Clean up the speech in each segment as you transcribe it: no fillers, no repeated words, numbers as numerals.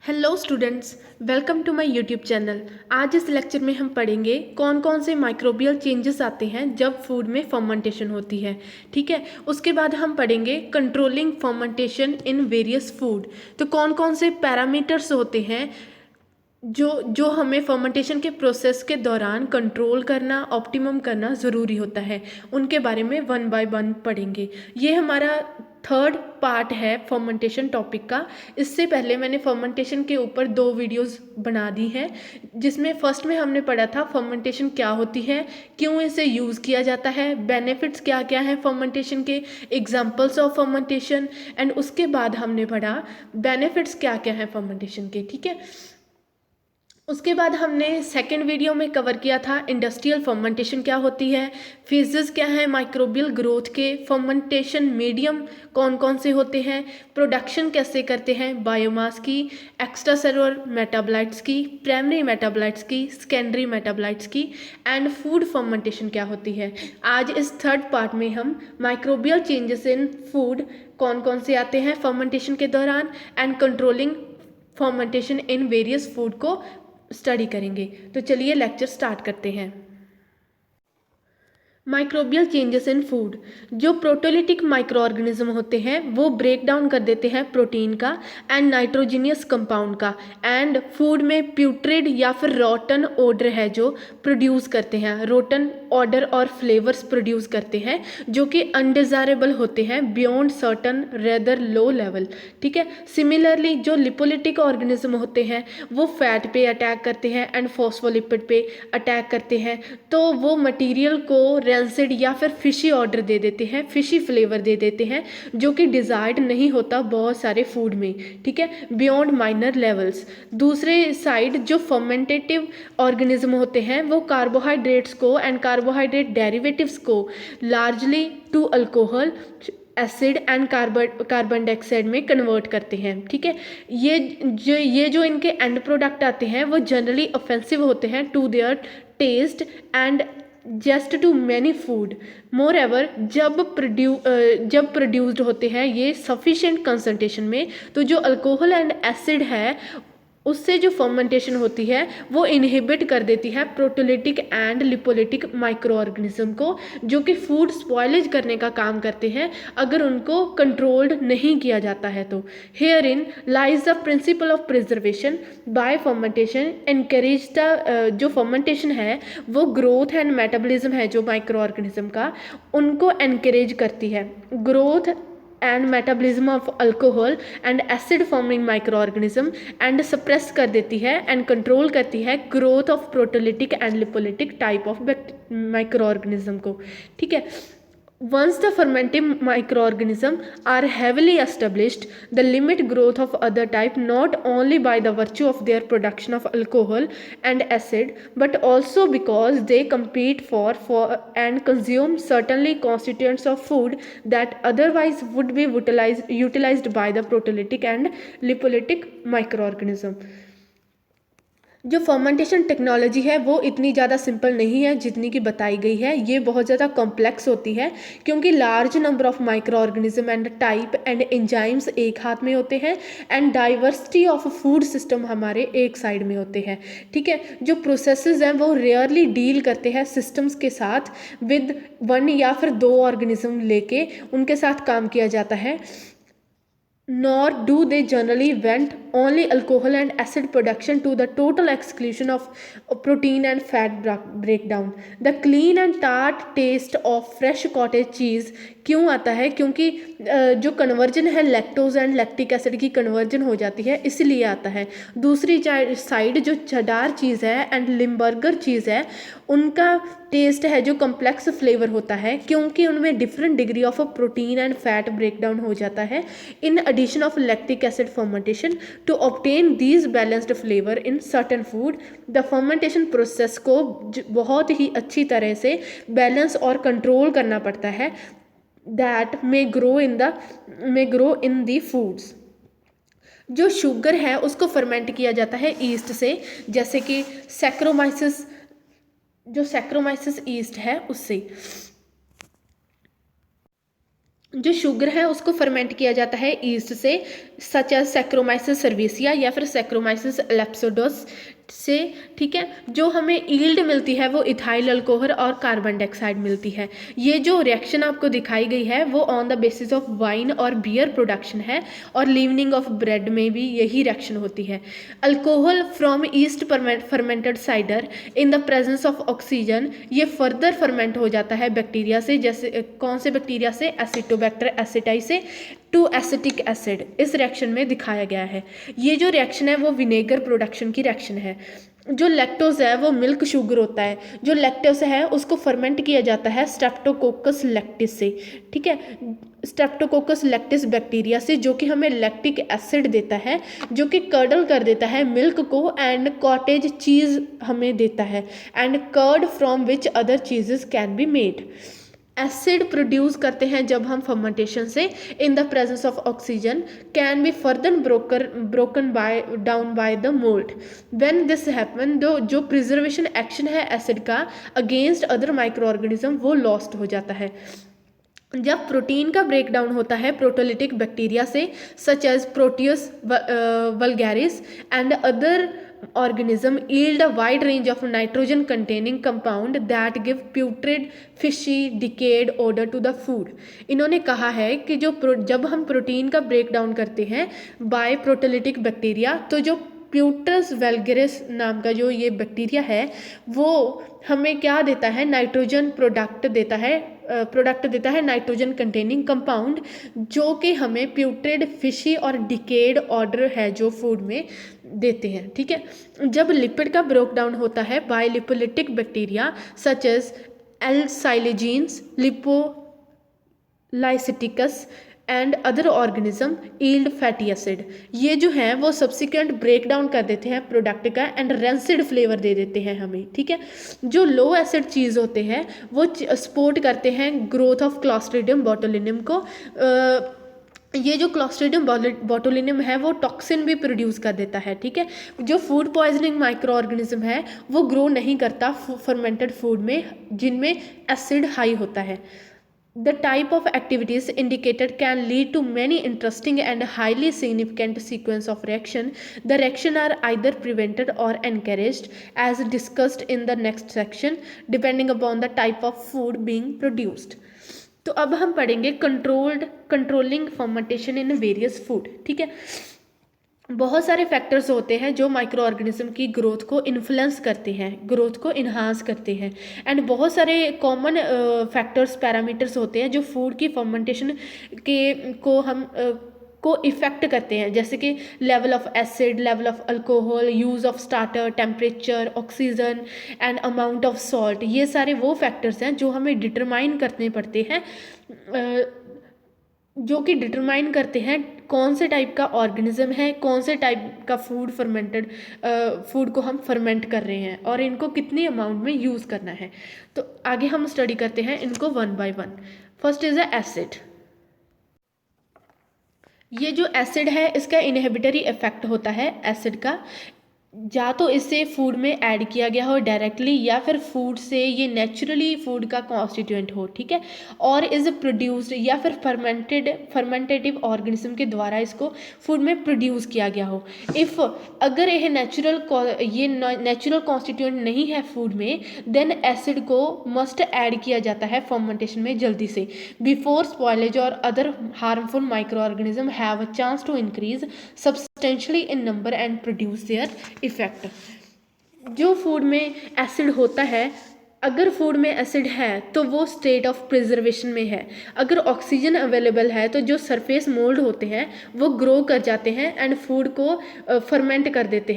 Hello students, welcome to my YouTube channel. आज इस lecture में हम पढ़ेंगे कौन कौन से माइक्रोबियल चेंजेस आते हैं जब फूड में फर्मेंटेशन होती है। ठीक है, उसके बाद हम पढ़ेंगे controlling fermentation in various food. तो कौन कौन से पैरामीटर्स होते हैं जो जो हमें फर्मेंटेशन के प्रोसेस के दौरान कंट्रोल करना, ऑप्टिमम करना ज़रूरी होता है, उनके बारे में वन बाय वन पढ़ेंगे। ये हमारा थर्ड पार्ट है फर्मेंटेशन टॉपिक का। इससे पहले मैंने फर्मेंटेशन के ऊपर 2 वीडियोस बना दी हैं, जिसमें फर्स्ट में हमने पढ़ा था फर्मेंटेशन क्या होती है, क्यों इसे यूज़ किया जाता है, बेनिफिट्स क्या क्या हैं फर्मेंटेशन के, एग्जांपल्स ऑफ फर्मेंटेशन, एंड उसके बाद हमने पढ़ा बेनिफिट्स क्या क्या हैं फर्मेंटेशन के। ठीक है, उसके बाद हमने सेकेंड वीडियो में कवर किया था इंडस्ट्रियल फर्मेंटेशन क्या होती है, फेजेस क्या हैं माइक्रोबियल ग्रोथ के, फर्मेंटेशन मीडियम कौन कौन से होते हैं, प्रोडक्शन कैसे करते हैं बायोमास की, एक्स्ट्रा सेलुलर मेटाबोलाइट्स की, प्राइमरी मेटाबोलाइट्स की, सेकेंडरी मेटाबोलाइट्स की, एंड फूड फर्मेंटेशन क्या होती है। आज इस थर्ड पार्ट में हम माइक्रोबियल चेंजेस इन फूड कौन कौन से आते हैं फर्मेंटेशन के दौरान and controlling fermentation in various food को स्टडी करेंगे। तो चलिए लेक्चर स्टार्ट करते हैं। माइक्रोबियल चेंजेस इन फूड, जो प्रोटोलिटिक माइक्रो ऑर्गेनिज्म होते हैं वो ब्रेक डाउन कर देते हैं प्रोटीन का एंड नाइट्रोजीनियस कंपाउंड का, एंड फूड में प्यूट्रिड या फिर रोटन ऑर्डर है जो प्रोड्यूस करते हैं, रोटन ऑर्डर और फ्लेवर्स प्रोड्यूस करते हैं जो कि अनडिजायरेबल होते हैं beyond certain rather low level. ठीक है, सिमिलरली जो लिपोलिटिक ऑर्गेनिज्म होते हैं वो फैट पे अटैक करते हैं एंड फॉस्फोलिपिड पे अटैक करते हैं, तो वो मटेरियल को रेंसिड या फिर फिशी ऑर्डर दे देते हैं, फिशी फ्लेवर दे देते हैं जो कि डिजायर्ड नहीं होता बहुत सारे फूड में। ठीक है, बियॉन्ड माइनर लेवल्स। दूसरे साइड जो फर्मेंटेटिव ऑर्गेनिज्म होते हैं वो कार्बोहाइड्रेट्स को एंड कार्बोहाइड्रेट डेरिवेटिव्स को largely to alcohol, acid and carbon dioxide में कन्वर्ट करते हैं। ठीक है, ये जो इनके एंड प्रोडक्ट आते हैं वो जनरली ऑफेंसिव होते हैं to their taste and just to many food. Moreover जब प्रोड्यूस्ड होते हैं ये सफिशेंट कंसनट्रेशन में, तो जो अल्कोहल एंड एसिड है उससे जो फर्मेंटेशन होती है वो इनहिबिट कर देती है प्रोटोलिटिक एंड लिपोलिटिक माइक्रो ऑर्गेनिज्म को, जो कि फूड स्पॉइलेज करने का काम करते हैं अगर उनको कंट्रोल्ड नहीं किया जाता है। तो here in lies the principle of preservation bye fermentation encourage the, जो फर्मेंटेशन है वो ग्रोथ एंड मेटाबॉलिज्म है जो माइक्रो ऑर्गेनिज्म का, उनको एनकरेज करती है। Growth and metabolism of alcohol and acid forming micro organism and suppress कर देती है एंड कंट्रोल करती है growth of proteolytic and lipolytic type of micro organism को। ठीक है, once the fermenting microorganisms are heavily established, the limit growth of other type not only by the virtue of their production of alcohol and acid but also because they compete for and consume certainly constituents of food that otherwise would be utilized by the proteolytic and lipolytic microorganism। जो fermentation technology है वो इतनी ज़्यादा simple नहीं है जितनी कि बताई गई है, ये बहुत ज़्यादा कॉम्प्लेक्स होती है क्योंकि large number of micro organism and type and enzymes एक हाथ में होते हैं and diversity of food system हमारे एक साइड में होते हैं। ठीक है, जो प्रोसेसेस हैं वो रेयरली डील करते हैं सिस्टम्स के साथ विद वन या फिर 2 ऑर्गेनिज्म लेके उनके साथ काम किया जाता है, nor do they generally vent only alcohol and acid production to the total exclusion of protein and fat breakdown। The clean and tart taste of fresh cottage cheese क्यों आता है, क्योंकि जो कन्वर्जन है लैक्टोज एंड लैक्टिक एसिड की conversion हो जाती है इसलिए आता है। दूसरी साइड जो चेडार चीज़ है एंड लिम्बर्गर चीज़ है उनका टेस्ट है जो कॉम्प्लेक्स फ्लेवर होता है क्योंकि उनमें different degree of protein and fat breakdown हो जाता है in addition of lactic acid fermentation to obtain these balanced flavour in certain food. The fermentation process को बहुत ही अच्छी तरह से बैलेंस और कंट्रोल करना पड़ता है that may grow in the foods। जो शुगर है उसको फर्मेंट किया जाता है ईस्ट से, जैसे कि सैक्रोमाइसिस ईस्ट है उससे। जो शुगर है उसको फर्मेंट किया जाता है ईस्ट से, सच एज सैक्रोमाइसिस सर्विसिया या फिर सैक्रोमाइसिस एलेप्सोडोस से, ठीक है। जो हमें ईल्ड मिलती है वो इथाइल अल्कोहल और कार्बन डाइऑक्साइड मिलती है। ये जो रिएक्शन आपको दिखाई गई है वो on the basis of wine और बियर प्रोडक्शन है, और लीवनिंग ऑफ ब्रेड में भी यही रिएक्शन होती है। Alcohol from east fermented cider in the presence of oxygen, ये फर्दर फर्मेंट हो जाता है बैक्टीरिया से, जैसे कौन से बैक्टीरिया से, एसिटोबैक्टर एसिटाई से टू एसिटिक एसिड, इस रिएक्शन में दिखाया गया है। ये जो रिएक्शन है वो विनेगर प्रोडक्शन की रिएक्शन है। जो लैक्टोज है वो मिल्क शुगर होता है, जो लैक्टोज है उसको फर्मेंट किया जाता है स्ट्रेप्टोकोकस लैक्टिस से, ठीक है, स्ट्रेप्टोकोकस लैक्टिस बैक्टीरिया से, जो कि हमें लैक्टिक एसिड देता है, जो कि कर्डल कर देता है मिल्क को, एंड कॉटेज चीज़ हमें देता है, and curd from which other cheeses can be made. Acid produce करते हैं जब हम फर्मेंटेशन से in the presence of oxygen, can be further broken by down by the mould. When this happen, जो preservation action है acid का against other micro organism वो lost हो जाता है। जब प्रोटीन का ब्रेक डाउन होता है प्रोटोलिटिक बैक्टीरिया से, such as Proteus vulgaris and other organism yield a wide range of nitrogen containing compound that give putrid fishy decayed odor to the food। इन्होंने कहा है कि जब हम प्रोटीन का ब्रेक डाउन करते हैं बाय प्रोटोलिटिक बैक्टीरिया, तो जो प्यूटस वेल्गेरिस नाम का जो ये बैक्टीरिया है वो हमें क्या देता है, नाइट्रोजन प्रोडक्ट देता है नाइट्रोजन कंटेनिंग कंपाउंड, जो कि हमें प्यूट्रेड फिशी और डिकेड ऑर्डर है जो फूड में देते हैं, ठीक है। जब लिपिड का ब्रेक डाउन होता है by lipolytic bacteria such as alcaligenes, lipolyticus and other organism yield fatty acid, ये जो है वो सब्सिक्वेंट ब्रेक डाउन कर देते हैं प्रोडक्ट का एंड रेंसिड फ्लेवर दे देते हैं हमें, ठीक है। जो लो एसिड चीज़ होते हैं वो सपोर्ट करते हैं ग्रोथ ऑफ क्लॉस्ट्रिडियम बोटुलिनम को। ये जो क्लॉस्ट्रिडियम बोटुलिनम है वो टॉक्सिन भी प्रोड्यूस कर देता है, ठीक है। जो फूड पॉइजनिंग माइक्रो ऑर्गेनिज्म है वो ग्रो नहीं करता फर्मेंटेड फूड में जिनमें एसिड हाई होता है। The type of activities indicated can lead to many interesting and highly significant sequence of reaction. The reaction are either prevented or encouraged as discussed in the next section depending upon the type of food being produced. तो अब हम पढ़ेंगे controlling fermentation in various food, ठीक है। बहुत सारे factors होते हैं जो माइक्रो ऑर्गेनिज्म की ग्रोथ को इन्फ्लुएंस करते हैं, ग्रोथ को इन्हांस करते हैं, एंड बहुत सारे कॉमन फैक्टर्स पैरामीटर्स होते हैं जो फूड की फर्मेंटेशन को इफ़ेक्ट करते हैं, जैसे कि level of acid, level of alcohol, use of starter, temperature, oxygen and amount of salt. ये सारे वो फैक्टर्स हैं जो हमें डिटरमाइन करने पड़ते हैं, जो कि डिटरमाइन करते हैं कौन से टाइप का ऑर्गेनिज्म है, कौन से टाइप का फूड को हम फर्मेंट कर रहे हैं और इनको कितने अमाउंट में यूज़ करना है। तो आगे हम स्टडी करते हैं इनको one by one. First is acid. ये जो एसिड है इसका इनहिबिटरी इफेक्ट होता है एसिड का, या तो इसे फूड में ऐड किया गया हो डायरेक्टली या फिर फूड से ये नेचुरली फूड का कॉन्स्टिट्यूएंट हो, ठीक है, और इज प्रोड्यूस्ड या फिर फर्मेंटेटिव ऑर्गेनिज्म के द्वारा इसको फूड में प्रोड्यूस किया गया हो। इफ़ अगर यह नेचुरल कॉन्स्टिट्यूएंट नहीं है फूड में, देन एसिड को मस्ट ऐड किया जाता है फर्मेंटेशन में जल्दी से, बिफोर स्पॉयलेज और other harmful micro organism have a chance to increase substantially in number and produce their effect. जो फूड में एसिड होता है, अगर फूड में एसिड है तो वो स्टेट ऑफ प्रिजर्वेशन में है। अगर ऑक्सीजन अवेलेबल है तो जो सरफेस मोल्ड होते हैं वो ग्रो कर जाते हैं एंड फूड को फर्मेंट कर देते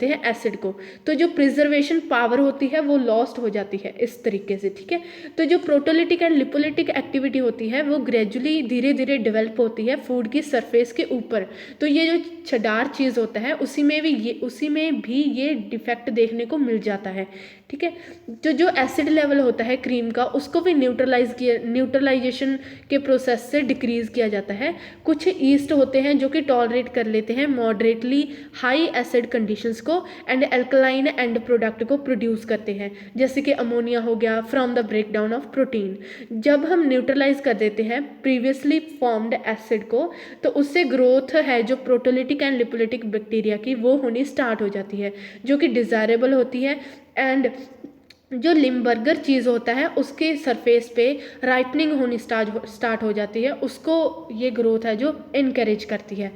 हैं एसिड को। तो जो प्रिजर्वेशन पावर होती है वो लॉस्ट हो जाती है इस तरीके से, ठीक है। तो जो प्रोटोलिटिक एंड लिपोलिटिक एक्टिविटी होती है वो ग्रेजुअली धीरे धीरे डेवलप होती है फूड की सरफेस के ऊपर। तो ये जो छडार चीज़ होता है उसी में भी ये डिफेक्ट देखने को मिल जाता है, ठीक है। तो जो एसिड लेवल होता है क्रीम का उसको भी न्यूट्रलाइजेशन के प्रोसेस से डिक्रीज़ किया जाता है। कुछ ईस्ट होते हैं जो कि टॉलरेट कर लेते हैं मॉडरेटली हाई एसिड कंडीशंस को एंड एल्कलाइन एंड प्रोडक्ट को प्रोड्यूस करते हैं, जैसे कि अमोनिया हो गया from the breakdown of protein. जब हम न्यूट्रलाइज कर देते हैं प्रीवियसली फॉर्म्ड एसिड को तो उससे ग्रोथ है जो प्रोटोलिटिक एंड लिपोलिटिक बैक्टीरिया की वो होनी स्टार्ट हो जाती है, जो कि डिज़ायरेबल होती है। एंड जो लिम्बर्गर चीज़ होता है उसके सरफेस पे राइपनिंग होनी स्टार्ट हो जाती है, उसको ये ग्रोथ है जो इनकरेज करती है।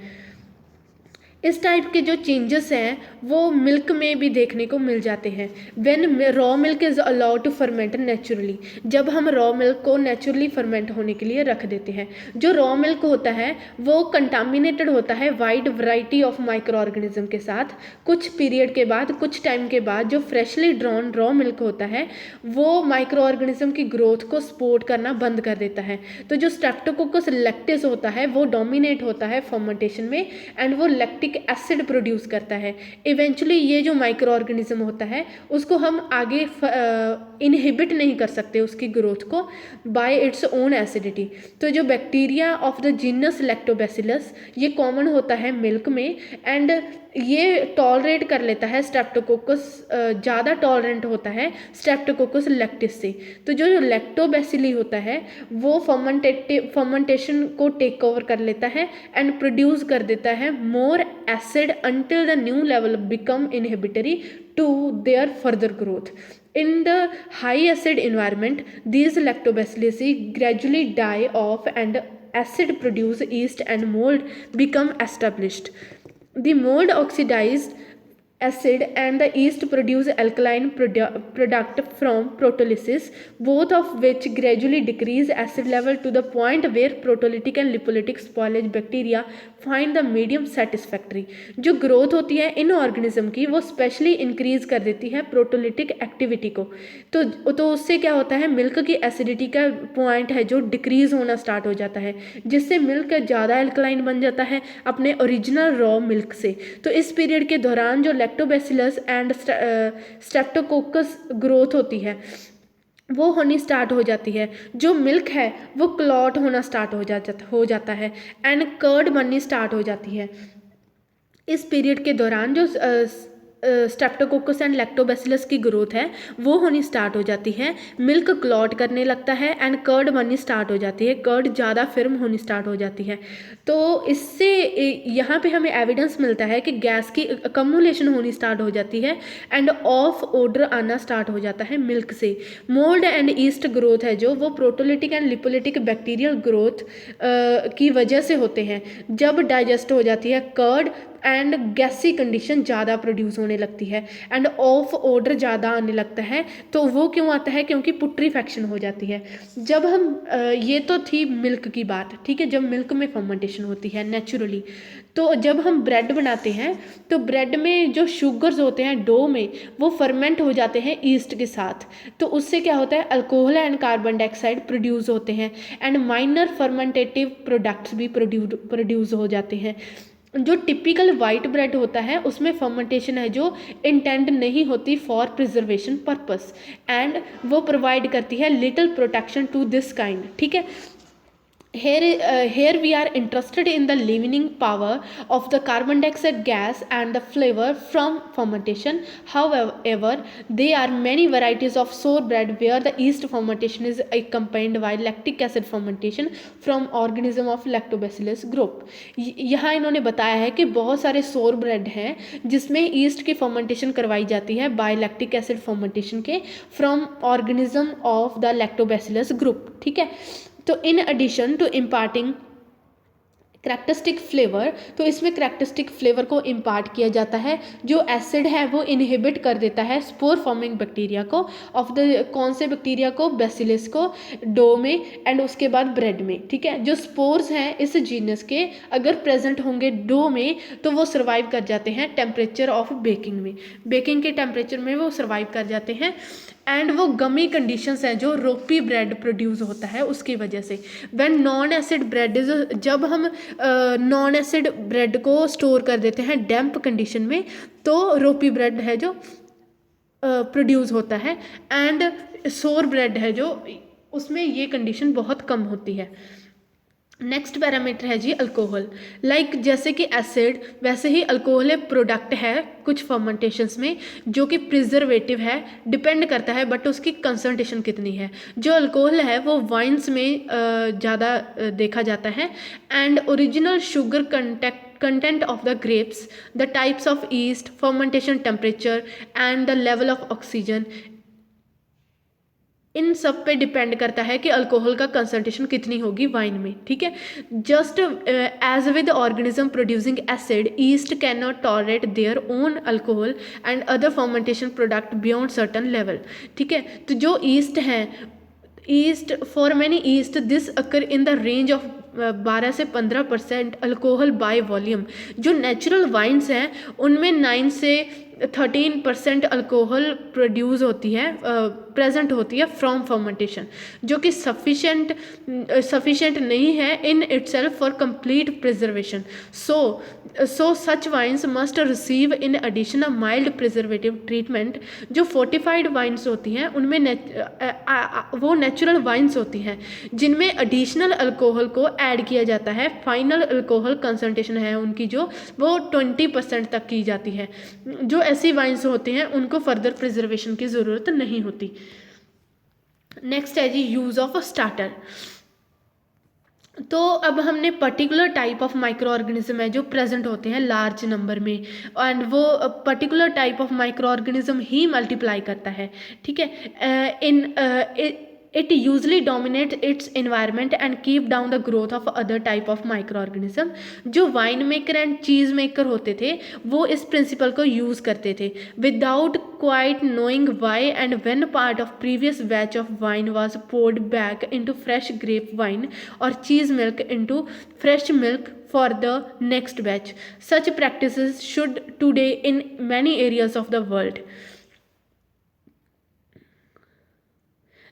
इस टाइप के जो चेंजेस हैं वो मिल्क में भी देखने को मिल जाते हैं। When raw milk is allowed to ferment naturally, जब हम रॉ मिल्क को नेचुरली फर्मेंट होने के लिए रख देते हैं। जो रॉ मिल्क होता है वो कंटामिनेटेड होता है wide variety of micro organism के साथ। कुछ पीरियड के बाद, कुछ टाइम के बाद जो फ्रेशली ड्रॉन रॉ मिल्क होता है वो माइक्रो ऑर्गेनिज्म की ग्रोथ को सपोर्ट करना बंद कर देता है। तो जो स्ट्रेप्टोकोकस लैक्टिस होता है वो डोमिनेट होता है फर्मेंटेशन में एंड वो लैक्टिक एसिड प्रोड्यूस करता है। इवेंचुअली ये जो माइक्रो ऑर्गेनिज्म होता है उसको हम आगे इनहिबिट नहीं कर सकते उसकी ग्रोथ को बाय इट्स ओन एसिडिटी। तो जो bacteria of the genus lactobacillus ये कॉमन होता है मिल्क में एंड ये टॉलरेट कर लेता है स्ट्रेप्टोकोकस, ज़्यादा टॉलरेंट होता है स्ट्रेप्टोकोकस लैक्टिस से। तो जो लैक्टोबैसिली होता है वो फर्मेंटेशन को टेक ओवर कर लेता है एंड प्रोड्यूस कर देता है मोर acid until the new level become inhibitory to their further growth. In the high acid environment, these lactobacilli gradually die off and acid produce yeast and mold become established. The mold oxidized acid and the yeast produce alkaline product from proteolysis, both of which gradually decrease acid level to the point where proteolytic and lipolytic spoilage bacteria find the medium satisfactory. जो growth होती है इन organism की वो specially increase कर देती है प्रोटोलिटिक activity को। तो उससे क्या होता है मिल्क की एसिडिटी का पॉइंट है जो डिक्रीज होना स्टार्ट हो जाता है, जिससे मिल्क ज़्यादा एल्कलाइन बन जाता है अपने ओरिजिनल रॉ मिल्क से। तो इस पीरियड के दौरान जो लैक्टोबैसिलस एंड स्ट्रेप्टोकोकस ग्रोथ होती है वो होनी स्टार्ट हो जाती है। जो मिल्क है वो क्लॉट होना स्टार्ट हो जाता है एंड कर्ड बननी स्टार्ट हो जाती है। इस पीरियड के दौरान जो स्ट्रेप्टोकोकस एंड लैक्टोबैसिलस की ग्रोथ है वो होनी स्टार्ट हो जाती है, मिल्क क्लॉट करने लगता है एंड कर्ड बननी स्टार्ट हो जाती है, कर्ड ज़्यादा फिर्म होनी स्टार्ट हो जाती है। तो इससे यहाँ पे हमें एविडेंस मिलता है कि गैस की अकम्युलेशन होनी स्टार्ट हो जाती है एंड ऑफ ऑर्डर आना स्टार्ट हो जाता है मिल्क से। मोल्ड एंड ईस्ट ग्रोथ है जो वो प्रोटोलिटिक एंड लिपोलिटिक बैक्टीरियल ग्रोथ की वजह से होते हैं। जब डाइजेस्ट हो जाती है कर्ड एंड गैसी कंडीशन ज़्यादा प्रोड्यूस होने लगती है एंड ऑफ ऑर्डर ज़्यादा आने लगता है। तो वो क्यों आता है? क्योंकि पुट्रीफेक्शन हो जाती है। जब हम ये तो थी मिल्क की बात, ठीक है, जब मिल्क में फर्मेंटेशन होती है नेचुरली। तो जब हम ब्रेड बनाते हैं तो ब्रेड में जो शुगर्स होते हैं डो में वो फर्मेंट हो जाते हैं ईस्ट के साथ। तो उससे क्या होता है alcohol and carbon dioxide produce होते हैं एंड माइनर फर्मेंटेटिव प्रोडक्ट्स भी प्रोड्यूस हो जाते हैं। जो टिपिकल वाइट ब्रेड होता है उसमें फर्मेंटेशन है जो इंटेंड नहीं होती फॉर प्रिजर्वेशन पर्पस एंड वो प्रोवाइड करती है little protection to this kind, ठीक है। Here we are interested in the leavening power of the carbon dioxide gas and the flavor from fermentation. However, there are many varieties of sour bread where the yeast fermentation is accompanied by lactic acid fermentation from organism of lactobacillus group. यहाँ इन्होंने बताया है कि बहुत सारे सोर bread हैं जिसमें ईस्ट की फर्मेंटेशन करवाई जाती है बाय लैक्टिक एसिड फर्मेंटेशन के from organism of the lactobacillus group, ठीक है। तो in addition to imparting characteristic flavour, तो इसमें करैक्टरिस्टिक फ्लेवर को इम्पार्ट किया जाता है। जो एसिड है वो इनहिबिट कर देता है स्पोर फॉर्मिंग बैक्टीरिया को ऑफ द कौन से बैक्टीरिया को बैसिलस को डो में एंड उसके बाद ब्रेड में, ठीक है। जो स्पोर्स हैं इस जीनस के अगर प्रेजेंट होंगे डो में तो वो सर्वाइव कर जाते हैं टेम्परेचर ऑफ बेकिंग में, बेकिंग के टेम्परेचर में वो सर्वाइव कर जाते हैं एंड वो गमी कंडीशंस हैं जो रोपी ब्रेड प्रोड्यूस होता है उसकी वजह से। When non acid bread is, जब हम नॉन एसिड ब्रेड को स्टोर कर देते हैं डैम्प कंडीशन में तो रोपी ब्रेड है जो प्रोड्यूस होता है, एंड सोर ब्रेड है जो, उसमें ये कंडीशन बहुत कम होती है। नेक्स्ट पैरामीटर है जी अल्कोहल। लाइक जैसे कि एसिड, वैसे ही अल्कोहल एक प्रोडक्ट है कुछ फर्मेंटेशंस में जो कि प्रिजर्वेटिव है, डिपेंड करता है बट उसकी कंसंट्रेशन कितनी है। जो अल्कोहल है वो वाइन्स में ज़्यादा देखा जाता है। And original sugar content of the grapes, the types of yeast, fermentation temperature and the level of oxygen, इन सब पे डिपेंड करता है कि अल्कोहल का कंसंट्रेशन कितनी होगी वाइन में। ठीक है, just as with organism producing acid, yeast can not tolerate their own alcohol and other fermentation product beyond certain level. ठीक है, तो जो ईस्ट हैं, yeast for many yeast this occur in the range of 12 से 15% alcohol by volume. जो natural wines हैं उनमें 9 से 13% अल्कोहल प्रोड्यूस होती है, प्रेजेंट होती है फ्रॉम फर्मेंटेशन, जो कि सफिशेंट नहीं है in itself for complete preservation. So such wines must receive in addition a mild preservative treatment. जो फोर्टिफाइड वाइन्स होती हैं उनमें वो नेचुरल वाइन्स होती हैं जिनमें एडिशनल अल्कोहल को ऐड किया जाता है। फाइनल अल्कोहल कंसंट्रेशन है उनकी जो वो 20% तक की जाती है। जो ऐसी वाइन्स होती हैं उनको फर्दर प्रिजर्वेशन की ज़रूरत नहीं होती। नेक्स्ट है जी यूज़ ऑफ स्टार्टर। तो अब हमने particular type of micro organism है जो प्रेजेंट होते हैं लार्ज नंबर में, एंड वो particular type of micro organism he multiply करता है। ठीक है, it usually dominates its environment and keep down the growth of other type of microorganism। जो wine maker and cheese maker होते थे वो इस प्रिंसिपल को यूज़ करते थे without quite knowing why and when part of previous batch of wine was poured back into fresh grape wine or cheese milk into fresh milk for the next batch। Such practices should today in many areas of the world।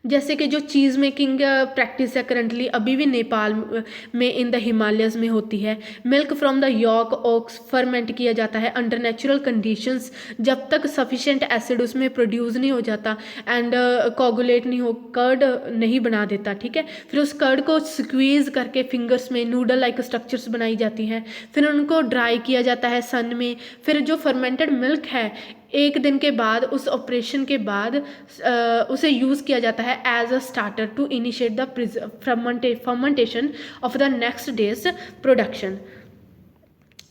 जैसे कि जो चीज़ making practice है currently अभी भी नेपाल में in the Himalayas में होती है। Milk from the yak ox ferment किया जाता है अंडर नेचुरल कंडीशंस जब तक सफिशेंट एसिड उसमें प्रोड्यूस नहीं हो जाता एंड कोगुलेट नहीं हो, कर्ड नहीं बना देता। ठीक है, फिर उस कर्ड को स्क्वीज़ करके फिंगर्स में नूडल लाइक स्ट्रक्चर्स बनाई जाती हैं, फिर उनको ड्राई किया जाता है सन में। फिर जो फर्मेंटेड मिल्क है 1 दिन के बाद, उस ऑपरेशन के बाद उसे यूज़ किया जाता है as a starter to initiate the fermentation of the next day's production.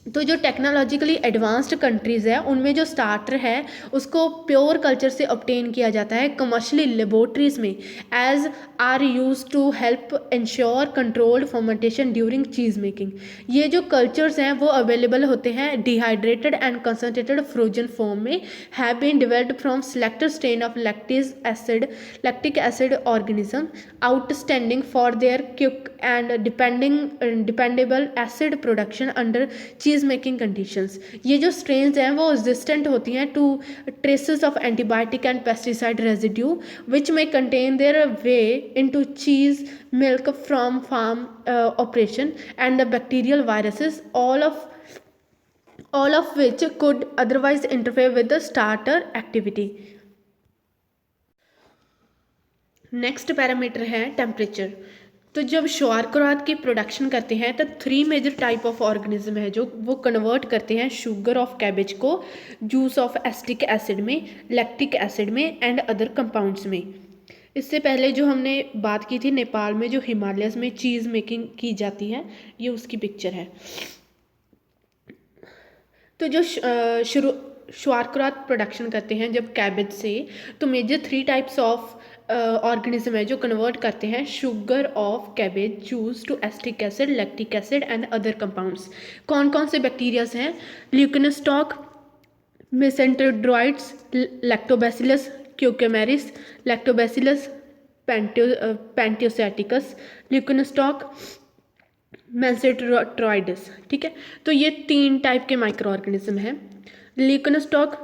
तो जो टेक्नोलॉजिकली एडवांस्ड कंट्रीज़ है उनमें जो स्टार्टर है उसको प्योर कल्चर से ऑब्टेन किया जाता है कमर्शियली लेबोरेटरीज में, as are use to help ensure controlled fermentation during cheese making. ये जो कल्चर्स हैं वो अवेलेबल होते हैं dehydrated and concentrated frozen form में, have been developed from selected strain of lactic acid organism outstanding for their quick and dependable acid production under cheese making conditions. ये जो strains हैं वो रेजिस्टेंट होती हैं to traces of antibiotic and pesticide residue विच में contain their whey into cheese milk from farm operation and the bacterial viruses all of which could otherwise interfere with the starter activity। Next parameter है temperature. तो जब शौरक्रात की production करते हैं तो 3 major type of organism है जो वो कन्वर्ट करते हैं शुगर ऑफ कैबेज को जूस ऑफ एसिटिक एसिड में, लैक्टिक एसिड में एंड अदर कंपाउंड्स में। इससे पहले जो हमने बात की थी नेपाल में जो हिमालयस में चीज़ मेकिंग की जाती है, ये उसकी पिक्चर है। तो जो शौरक्रात प्रोडक्शन करते हैं जब कैबेज से, तो मेजर 3 टाइप्स ऑफ ऑर्गेनिज्म है जो कन्वर्ट करते हैं sugar of cabbage juice to acetic acid, lactic acid and other compounds. कौन कौन से बैक्टीरियाज हैं? Leuconostoc, mesenteroides, Lactobacillus cucumeris, Lactobacillus pentoaceticus, Leuconostoc, mesenteroides. ठीक है, तो ये 3 टाइप के माइक्रो ऑर्गेनिज्म हैं। ल्यूकेनोस्टॉक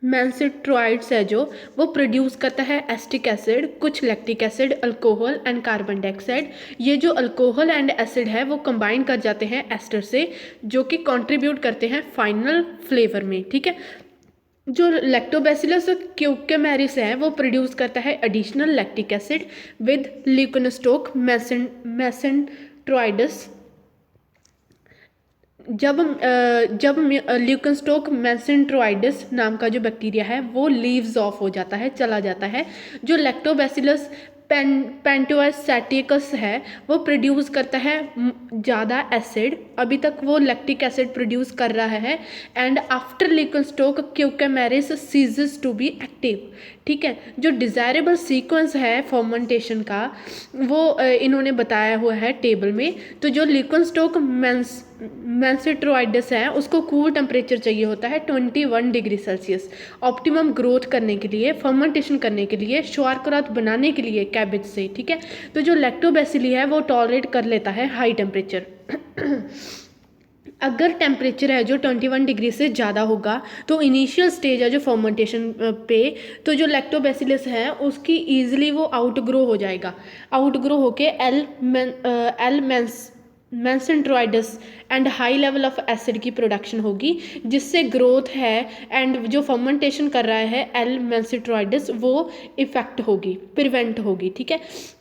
मेसेंटेरोइड्स है जो वो प्रोड्यूस करता है एसिटिक एसिड, कुछ lactic acid, alcohol and carbon dioxide. ये जो अल्कोहल एंड एसिड है वो कंबाइन कर जाते हैं एस्टर से, जो कि कंट्रीब्यूट करते हैं फाइनल फ्लेवर में। ठीक है, जो लैक्टोबैसिलस क्यूकेमेरिस है वो प्रोड्यूस करता है एडिशनल लैक्टिक एसिड विद ल्यूकोनस्टोक मेसेंट्रोइडस। जब ल्यूकोनस्टोक मेसेंट्रोइडस नाम का जो बैक्टीरिया है वो लीव्स ऑफ हो जाता है, चला जाता है, जो लैक्टोबैसिलस पेंटोएसेटिकस है वो प्रोड्यूस करता है ज़्यादा एसिड। अभी तक वो लैक्टिक एसिड प्रोड्यूस कर रहा है and after leuconostoc cucumeris ceases to be active. ठीक है, जो डिज़ायरेबल सीक्वेंस है फर्मेंटेशन का वो इन्होंने बताया हुआ है टेबल में। तो जो ल्यूकोनस्टोक मेसेंट्रोइडस है उसको कूल टेम्परेचर चाहिए होता है 21 डिग्री सेल्सियस ऑप्टिमम ग्रोथ करने के लिए, फर्मेंटेशन करने के लिए, शौरकरात बनाने के लिए कैबेज से। ठीक है, तो जो लैक्टोबैसिली है वो टॉलरेट कर लेता है हाई टेम्परेचर। अगर टेम्परेचर है जो 21 डिग्री से ज़्यादा होगा तो इनिशियल स्टेज है जो फर्मेंटेशन पे, तो जो लैक्टोबैसिलस है उसकी ईजिली वो आउटग्रो हो जाएगा, आउटग्रो होके L mesenteroides and high level of acid की प्रोडक्शन होगी, जिससे ग्रोथ है एंड जो फर्मेंटेशन कर रहा है एल मेसेंट्रोइडस वो इफेक्ट होगी, प्रिवेंट होगी। ठीक है,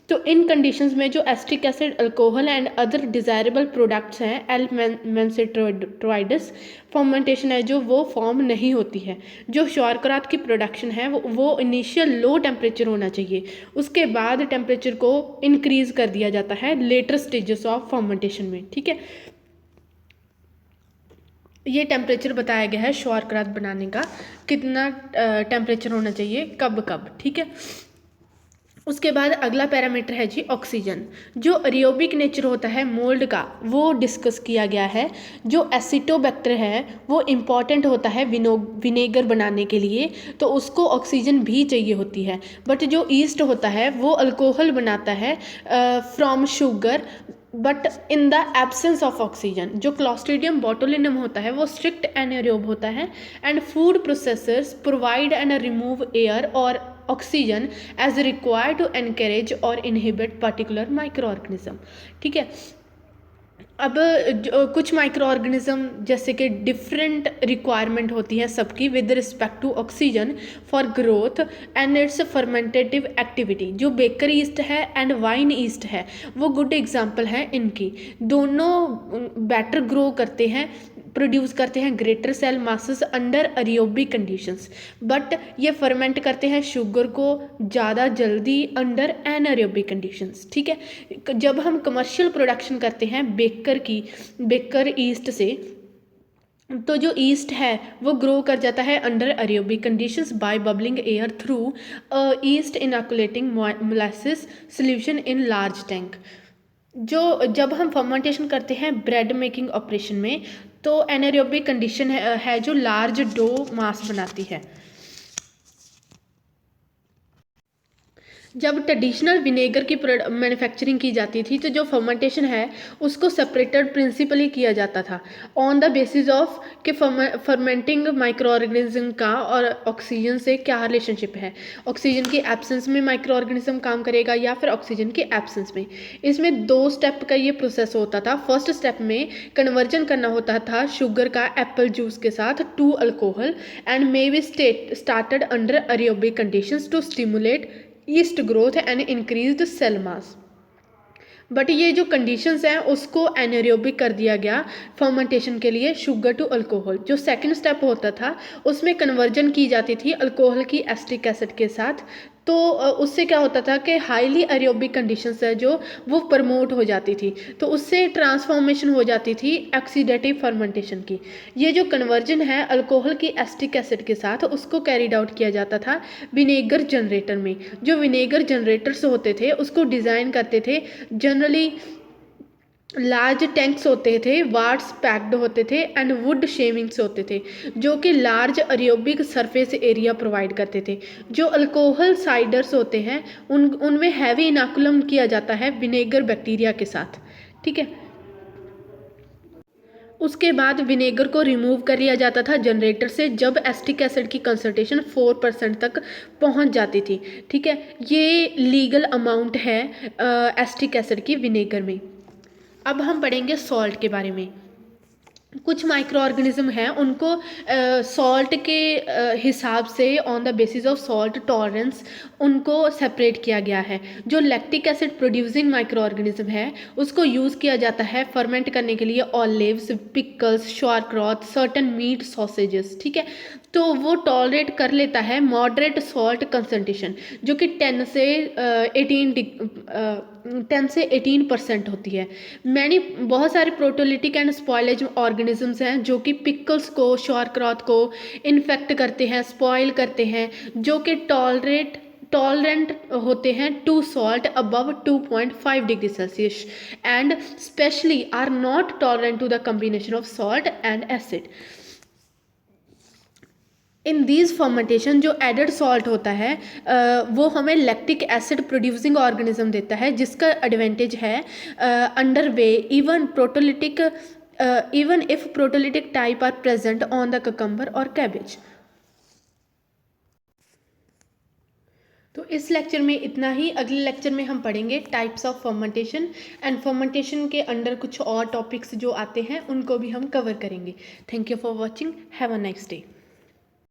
तो इन कंडीशंस में जो acetic acid, alcohol and other desirable products हैं एल मेसेंट्रोइडस फर्मेंटेशन है जो वो फॉर्म नहीं होती है। जो शौरकरात की प्रोडक्शन है वो इनिशियल लो टेम्परेचर होना चाहिए, उसके बाद टेम्परेचर को इंक्रीज कर दिया जाता है लेटर स्टेजेस ऑफ फर्मेंटेशन में। ठीक है, ये टेम्परेचर बताया गया है शौरकरात बनाने का, कितना टेम्परेचर होना चाहिए कब कब। ठीक है, उसके बाद अगला पैरामीटर है जी ऑक्सीजन। जो एरोबिक नेचर होता है मोल्ड का वो डिस्कस किया गया है। जो एसिटोबैक्टर है वो इम्पॉर्टेंट होता है विनेगर बनाने के लिए, तो उसको ऑक्सीजन भी चाहिए होती है। बट जो ईस्ट होता है वो अल्कोहल बनाता है from sugar, but in the absence of oxygen. जो क्लॉस्ट्रीडियम बोटुलिनम होता है वो स्ट्रिक्ट एनाएरोब होता है and food processors provide and remove air or oxygen as required to encourage or inhibit particular micro organism. ठीक है, अब कुछ माइक्रो ऑर्गेनिज्म जैसे कि डिफरेंट रिक्वायरमेंट होती है सबकी with respect to oxygen for growth and its fermentative activity. जो बेकर ईस्ट है एंड वाइन ईस्ट है वो गुड एग्जांपल है इनकी, दोनों बेटर ग्रो करते हैं, प्रोड्यूस करते हैं greater cell masses under aerobic conditions, but ये फर्मेंट करते हैं शुगर को ज़्यादा जल्दी अंडर एनाएरोबिक कंडीशंस। ठीक है, जब हम कमर्शियल प्रोडक्शन करते हैं बेकर ईस्ट से, तो जो ईस्ट है वो ग्रो कर जाता है under aerobic conditions by bubbling air through yeast inoculating molasses solution in large tank. जो जब हम फर्मेंटेशन करते हैं ब्रेड मेकिंग ऑपरेशन में, तो एनाएरोबिक कंडीशन है जो लार्ज डो मास बनाती है। जब ट्रेडिशनल विनेगर की मैन्युफैक्चरिंग की जाती थी तो जो फर्मेंटेशन है उसको सेपरेटेड प्रिंसिपली किया जाता था ऑन द बेसिस ऑफ कि फर्मेंटिंग माइक्रो ऑर्गेनिज्म का और ऑक्सीजन से क्या रिलेशनशिप है, ऑक्सीजन की एब्सेंस में माइक्रो ऑर्गेनिज्म काम करेगा या फिर ऑक्सीजन की एब्सेंस में। इसमें 2 स्टेप का ये प्रोसेस होता था। फर्स्ट स्टेप में कन्वर्जन करना होता था शुगर का एप्पल जूस के साथ to alcohol and may be started under aerobic conditions to stimulate yeast growth and increased cell mass. But ये जो कंडीशंस हैं उसको एनाएरोबिक कर दिया गया फर्मेंटेशन के लिए शुगर टू अल्कोहल। जो सेकंड स्टेप होता था उसमें कन्वर्जन की जाती थी अल्कोहल की एसिटिक एसिड के साथ, तो उससे क्या होता था कि हाईली एरोबिक कंडीशंस है जो वो प्रमोट हो जाती थी, तो उससे ट्रांसफॉर्मेशन हो जाती थी ऑक्सीडेटिव फर्मेंटेशन की। ये जो कन्वर्जन है अल्कोहल की एसिटिक एसिड के साथ उसको कैरिड आउट किया जाता था विनेगर जनरेटर में। जो विनेगर जनरेटर्स होते थे उसको डिज़ाइन करते थे जनरली लार्ज टैंक्स होते थे, वार्ड्स पैक्ड होते थे एंड वुड शेविंग्स होते थे जो कि large aerobic surface area provide करते थे। जो अल्कोहल साइडर्स होते हैं उनमें हैवी इनाकुलम किया जाता है विनेगर बैक्टीरिया के साथ। ठीक है, उसके बाद विनेगर को रिमूव कर लिया जाता था जनरेटर से जब एसिटिक एसिड की कंसंट्रेशन 4% तक पहुंच जाती थी। ठीक है, ये लीगल अमाउंट है एसिटिक एसिड की विनेगर में। अब हम पढ़ेंगे सॉल्ट के बारे में। कुछ माइक्रो ऑर्गेनिज्म हैं उनको सॉल्ट के हिसाब से on the basis of salt tolerance उनको सेपरेट किया गया है। जो lactic acid producing micro organism है उसको यूज़ किया जाता है फर्मेंट करने के लिए olives, pickles, sauerkraut, certain meat sausages, ठीक है। तो वो टॉलरेट कर लेता है मॉडरेट सॉल्ट कंसंट्रेशन जो कि 10 से 18% होती है। बहुत सारे प्रोटोलिटिक एंड स्पॉयलेज ऑर्गेनिजम्स हैं जो कि पिकल्स को, शॉरक्रॉट को इन्फेक्ट करते हैं, स्पॉइल करते हैं, जो कि टॉलरेंट होते हैं to salt above 2.5 degree Celsius and specially are not tolerant to the combination of salt and acid. In these fermentation जो एडेड सॉल्ट होता है वो हमें लैक्टिक एसिड प्रोड्यूसिंग ऑर्गेनिज्म देता है जिसका एडवांटेज है under way even if proteolytic type are present on the cucumber or cabbage. तो इस लेक्चर में इतना ही। अगले लेक्चर में हम पढ़ेंगे types of fermentation and fermentation के अंडर कुछ और टॉपिक्स जो आते हैं उनको भी हम कवर करेंगे। Thank you for watching. Have a nice day.